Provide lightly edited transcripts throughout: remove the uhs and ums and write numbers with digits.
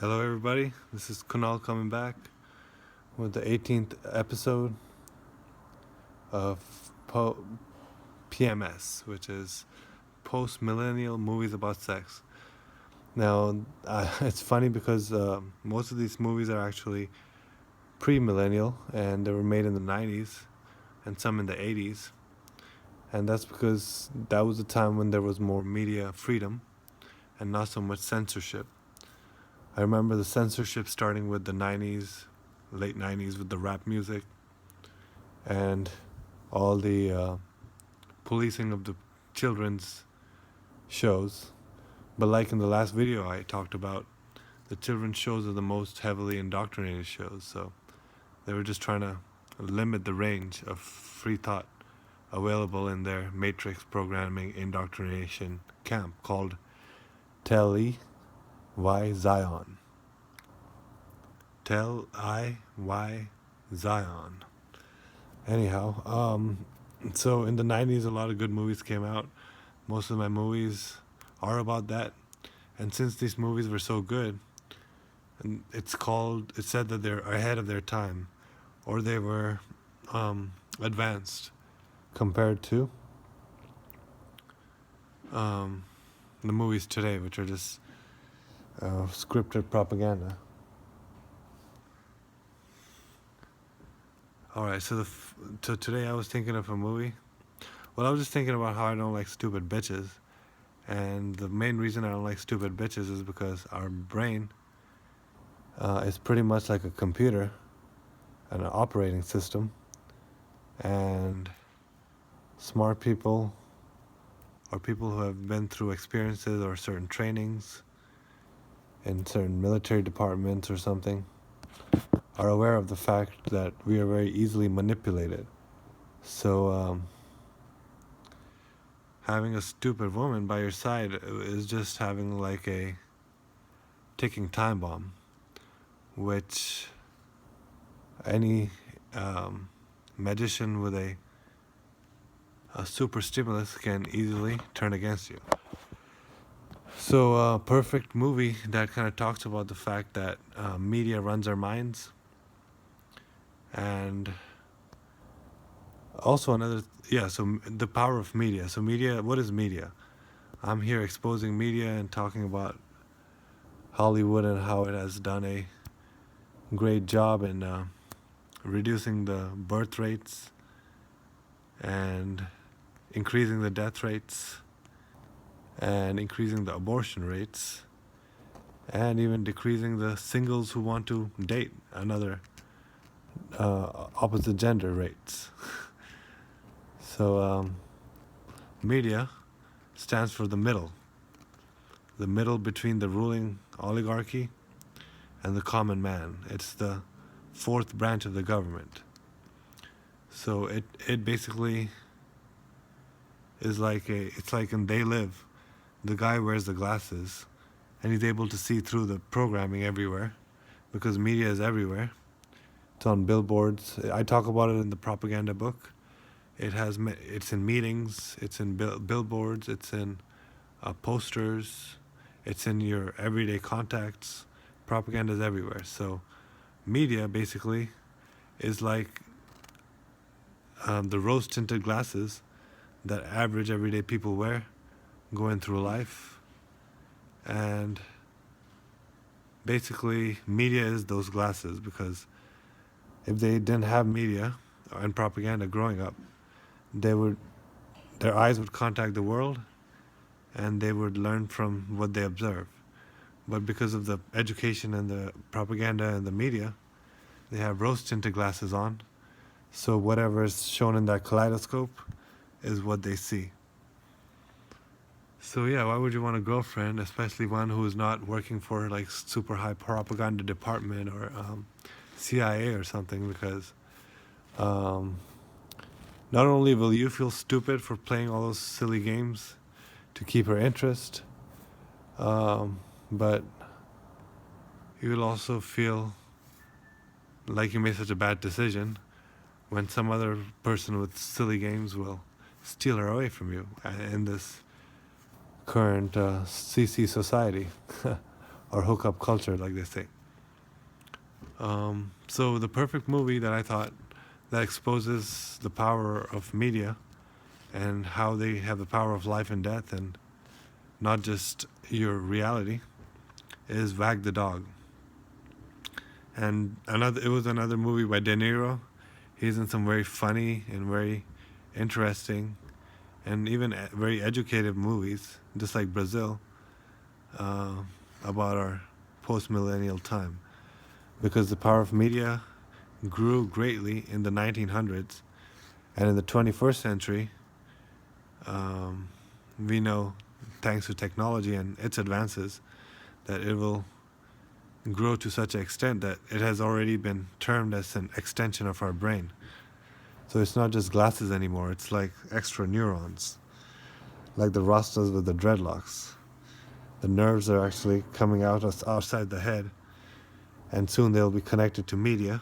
Hello, everybody. This is Kunal coming back with the 18th episode of PMS, which is Post-millennial movies about sex. Now, it's funny because most of these movies are actually pre-millennial, and they were made in the 90s and some in the 80s. And that's because that was a time when there was more media freedom and not so much censorship. I remember the censorship starting with the 90s, late 90s, with the rap music and all the policing of the children's shows. But like in the last video I talked about, the children's shows are the most heavily indoctrinated shows. So they were just trying to limit the range of free thought available in their matrix programming indoctrination camp called Tell I Zion. Tell I Zion. Anyhow, so in the 90s, a lot of good movies came out. Most of my movies are about that. And since these movies were so good, and it's said that they're ahead of their time, or they were advanced compared to the movies today, which are just scripted propaganda. All right, so today I was thinking of a movie. Well, I was just thinking about how I don't like stupid bitches, and the main reason I don't like stupid bitches is because our brain is pretty much like a computer, an operating system, and smart people or people who have been through experiences or certain trainings in certain military departments or something are aware of the fact that we are very easily manipulated. So having a stupid woman by your side is just having like a ticking time bomb, which any magician with a super stimulus can easily turn against you. So a perfect movie that kind of talks about the fact that media runs our minds. And also so the power of media. So media, what is media? I'm here exposing media and talking about Hollywood and how it has done a great job in reducing the birth rates and increasing the death rates and increasing the abortion rates and even decreasing the singles who want to date another opposite gender rates. So media stands for the middle between the ruling oligarchy and the common man. It's the fourth branch of the government. So it basically is it's like in They Live, the guy wears the glasses and he's able to see through the programming everywhere because media is everywhere. It's on billboards. I talk about it in the propaganda book. It's in meetings, it's in billboards, it's in posters, it's in your everyday contacts. Propaganda is everywhere. So media basically is like the rose tinted glasses that average everyday people wear going through life. And basically media is those glasses, because if they didn't have media and propaganda growing up, their eyes would contact the world and they would learn from what they observe. But because of the education and the propaganda and the media, they have rose tinted glasses on. So whatever is shown in that kaleidoscope is what they see. So yeah, why would you want a girlfriend, especially one who is not working for like super high propaganda department or CIA or something? Because not only will you feel stupid for playing all those silly games to keep her interest, but you will also feel like you made such a bad decision when some other person with silly games will steal her away from you in this current CC society or hookup culture, like they say. So the perfect movie that I thought that exposes the power of media and how they have the power of life and death and not just your reality is Wag the Dog. And it was another movie by De Niro. He's in some very funny and very interesting and even very educative movies, just like Brazil, uh, about our post-millennial time. Because the power of media grew greatly in the 1900s, and in the 21st century, um, we know, thanks to technology and its advances, that it will grow to such an extent that it has already been termed as an extension of our brain. So it's not just glasses anymore, it's like extra neurons, like the Rastas with the dreadlocks. The nerves are actually coming out outside the head, and soon they'll be connected to media,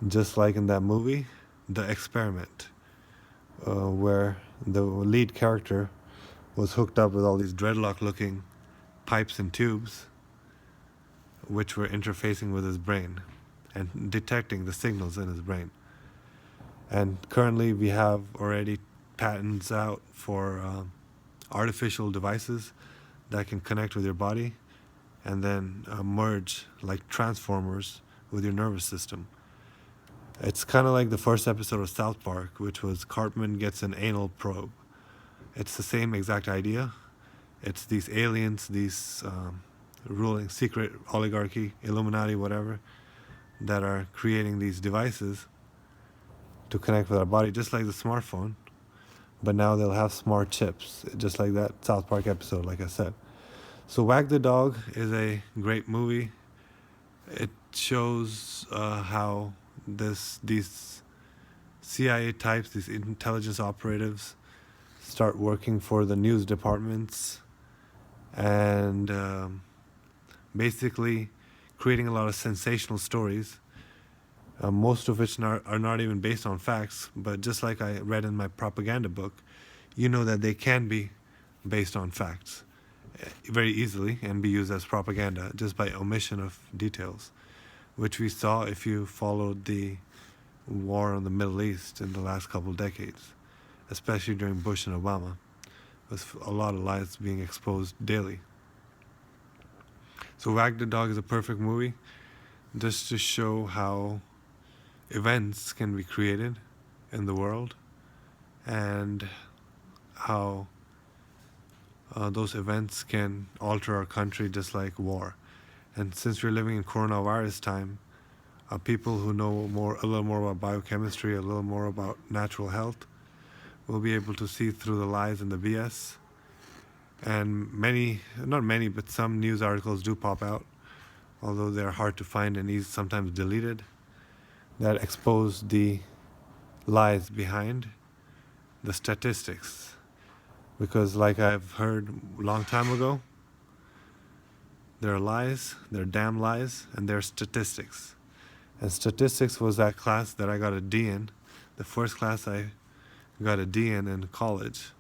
just like in that movie, The Experiment, where the lead character was hooked up with all these dreadlock-looking pipes and tubes, which were interfacing with his brain and detecting the signals in his brain. And currently we have already patents out for artificial devices that can connect with your body and then merge like transformers with your nervous system. It's kind of like the first episode of South Park, which was Cartman gets an anal probe. It's the same exact idea. It's these aliens, these ruling secret oligarchy, Illuminati, whatever, that are creating these devices to connect with our body, just like the smartphone. But now they'll have smart chips, just like that South Park episode, like I said. So Wag the Dog is a great movie. It shows how these CIA types, these intelligence operatives, start working for the news departments and basically creating a lot of sensational stories, most of which are not even based on facts, but just like I read in my propaganda book, you know that they can be based on facts very easily and be used as propaganda just by omission of details, which we saw if you followed the war in the Middle East in the last couple of decades, especially during Bush and Obama, with a lot of lies being exposed daily. So Wag the Dog is a perfect movie just to show how events can be created in the world and how those events can alter our country just like war. And since we're living in coronavirus time, people who know a little more about biochemistry, a little more about natural health, will be able to see through the lies and the BS. And not many, but some news articles do pop out, although they're hard to find and sometimes deleted, that expose the lies behind the statistics. Because like I've heard a long time ago, there are lies, there are damn lies, and there are statistics. And statistics was that class that I got a D in, the first class I got a D in college.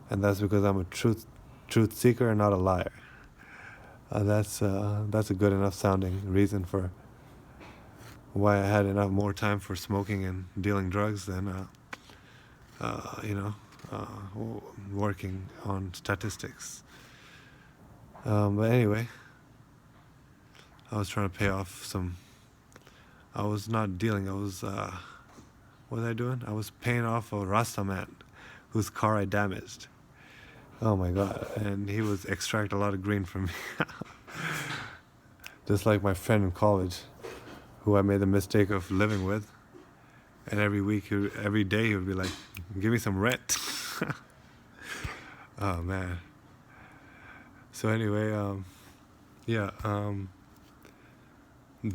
And that's because I'm a truth seeker and not a liar. That's a good enough sounding reason for why I had enough more time for smoking and dealing drugs than working on statistics. But anyway, I was trying to pay off some. I was not dealing. What was I doing? I was paying off a Rasta man whose car I damaged. Oh my God! And he would extract a lot of green from me. Just like my friend in college, who I made the mistake of living with. And every day he would be like, give me some rent. Oh man. So anyway,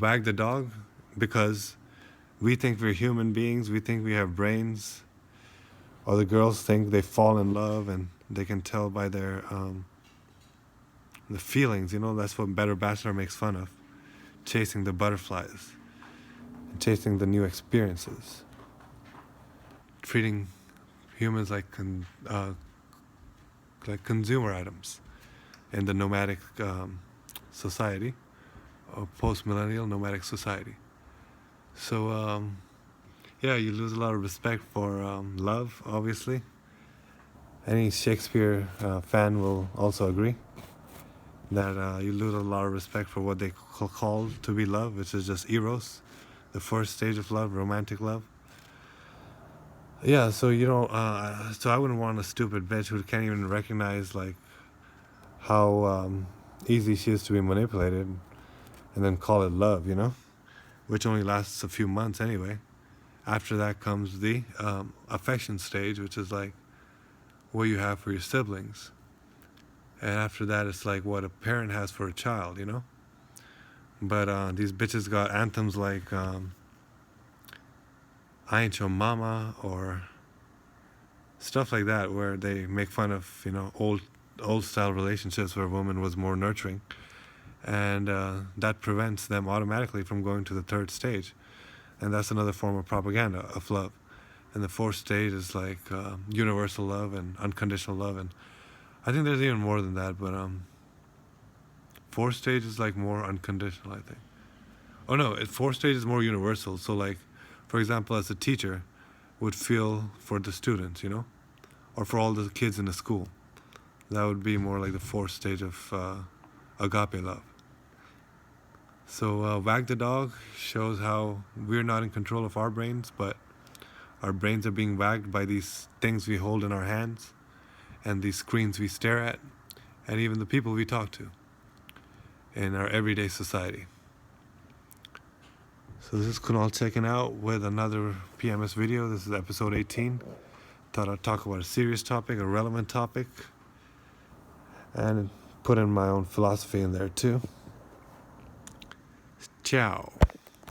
Wag the Dog, because we think we're human beings, we think we have brains, or the girls think they fall in love and they can tell by their the feelings, that's what Better Bachelor makes fun of, chasing the butterflies, chasing the new experiences, treating humans like consumer items in the nomadic society, a post-millennial nomadic society. So yeah, you lose a lot of respect for love, obviously. Any Shakespeare fan will also agree that you lose a lot of respect for what they call to be love, which is just eros, the first stage of love, romantic love. Yeah, so you know, so I wouldn't want a stupid bitch who can't even recognize like how easy she is to be manipulated, and then call it love, you know, which only lasts a few months anyway. After that comes the affection stage, which is like what you have for your siblings, and after that, it's like what a parent has for a child, you know. But these bitches got anthems like "I Ain't Your Mama" or stuff like that, where they make fun of, you know, old style relationships where a woman was more nurturing, and that prevents them automatically from going to the third stage, and that's another form of propaganda of love. And the fourth stage is like universal love and unconditional love, and I think there's even more than that, but fourth stage is like more unconditional, I think. Oh no, fourth stage is more universal. So like, for example, as a teacher would feel for the students, you know, or for all the kids in the school. That would be more like the fourth stage of agape love. So Wag the Dog shows how we're not in control of our brains, but our brains are being wagged by these things we hold in our hands, and these screens we stare at, and even the people we talk to in our everyday society. So this is Kunal checking out with another PMS video. This is episode 18. Thought I'd talk about a serious topic, a relevant topic, and put in my own philosophy in there too. Ciao.